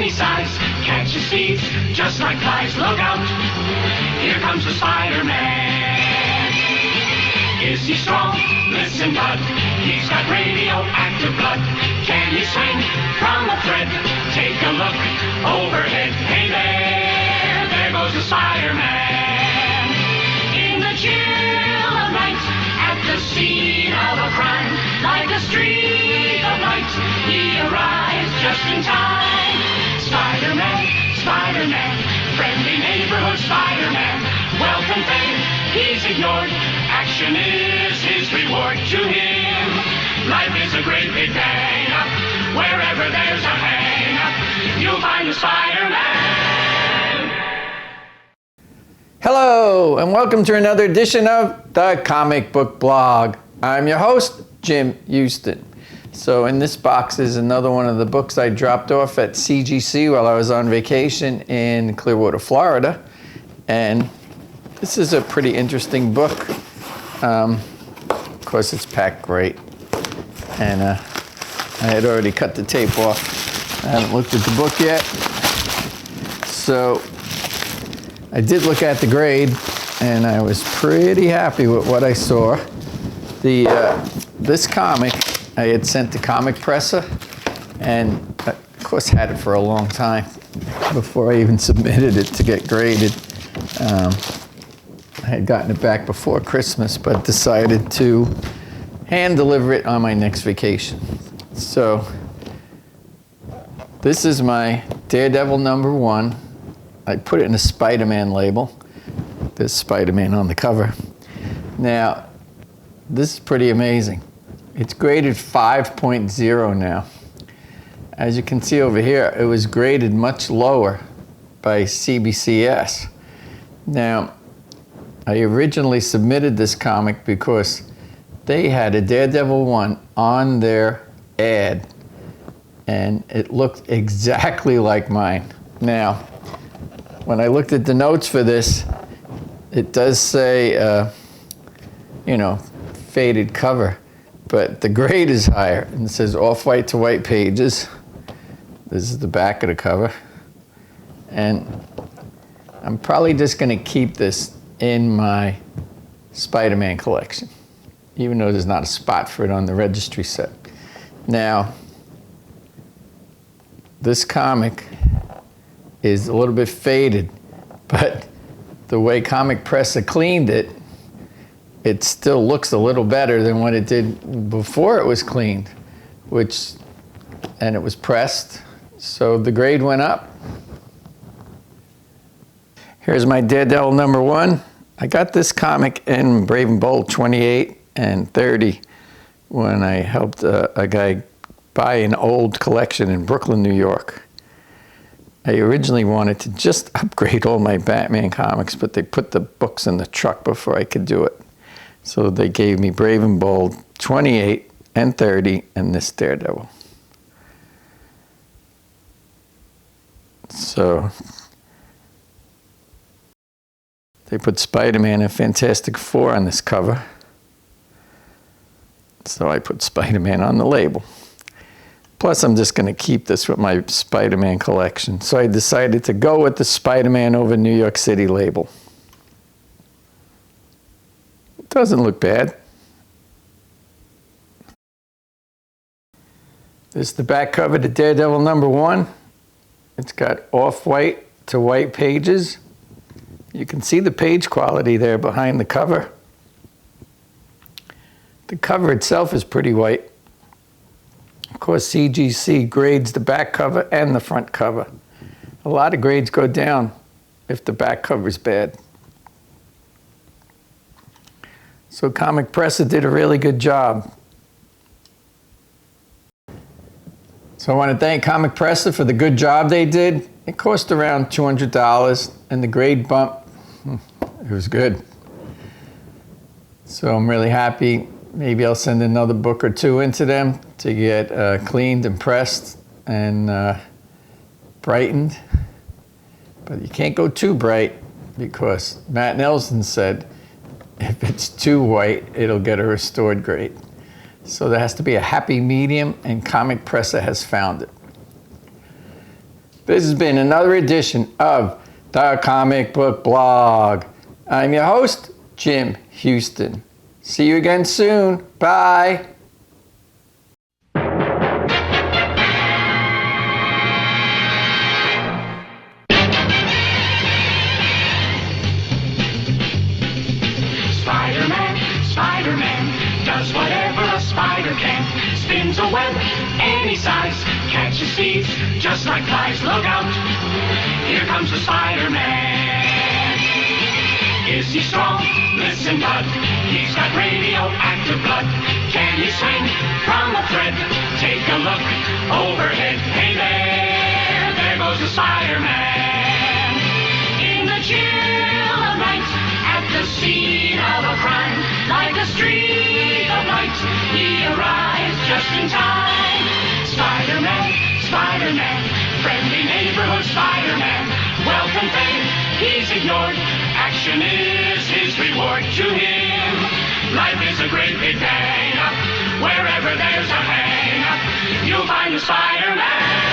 any size, catches thieves just like flies. Look out, here comes the Spider-Man. Is he strong? Listen, bud, he's got radioactive blood. Can he swing from a thread? Take a look overhead. Hey there goes the Spider-Man. In the chill of night, at the scene of a crime, like a streak of light, he arrives just in time. Spider-Man, Spider-Man, friendly neighborhood Spider-Man. Wealth and fame, he's ignored. Action is his reward to him. Life is a great big bang up. Wherever there's a hang up, you'll find a Spider-Man. Hello, and welcome to another edition of the Comic Book Blog. I'm your host, Jim Houston. So in this box is another one of the books I dropped off at CGC while I was on vacation in Clearwater, Florida. And this is a pretty interesting book. Of course, it's packed great. And I had already cut the tape off. I haven't looked at the book yet. So I did look at the grade, and I was pretty happy with what I saw. This comic, I had sent to Comic Presser, and of course had it for a long time before I even submitted it to get graded. I had gotten it back before Christmas, but decided to hand deliver it on my next vacation. So this is my Daredevil #1. I put it in a Spider-Man label. There's Spider-Man on the cover. Now, this is pretty amazing. It's graded 5.0 now. As you can see over here, it was graded much lower by CBCS. Now, I originally submitted this comic because they had a Daredevil 1 on their ad, and it looked exactly like mine. Now, when I looked at the notes for this, it does say, faded cover, but the grade is higher, and it says off-white to white pages. This is the back of the cover, and I'm probably just going to keep this in my Spider-Man collection, even though there's not a spot for it on the registry set. Now, this comic is a little bit faded, but the way Comic Presser cleaned it, it still looks a little better than what it did before it was cleaned, and it was pressed, so the grade went up. Here's my Daredevil #1. I got this comic in Brave and Bold 28 and 30 when I helped a guy buy an old collection in Brooklyn, New York. I originally wanted to just upgrade all my Batman comics, but they put the books in the truck before I could do it. So they gave me Brave and Bold 28 and 30 and this Daredevil. So they put Spider-Man and Fantastic Four on this cover. So I put Spider-Man on the label. Plus, I'm just going to keep this with my Spider-Man collection. So I decided to go with the Spider-Man over New York City label. It doesn't look bad. This is the back cover to Daredevil #1. It's got off-white to white pages. You can see the page quality there behind the cover. The cover itself is pretty white. Of course, CGC grades the back cover and the front cover. A lot of grades go down if the back cover is bad. So Comic Presser did a really good job. So I want to thank Comic Presser for the good job they did. It cost around $200, and the grade bump, it was good. So I'm really happy. Maybe I'll send another book or two into them to get cleaned and pressed and brightened. But you can't go too bright because Matt Nelson said if it's too white, it'll get a restored grade. So there has to be a happy medium, and Comic Presser has found it. This has been another edition of the Comic Book Blog. I'm your host, Jim Houston. See you again soon. Bye. Spider-Man does whatever a spider can. Spins a web any size, catches thieves just like flies. Look out, here comes the Spider-Man. Is he strong? Listen, bud, he's got radioactive blood. Can he swing from a thread? Take a look overhead. Hey there goes the Spider-Man. In the chill of night, at the scene of a crime, like a streak of light, he arrives just in time. Spider-Man, Spider-Man, friendly neighborhood Spider-Man. Wealth and fame, he's ignored. Action is his reward. To him, life is a great big hang-up. Wherever there's a hang-up, you'll find a Spider-Man.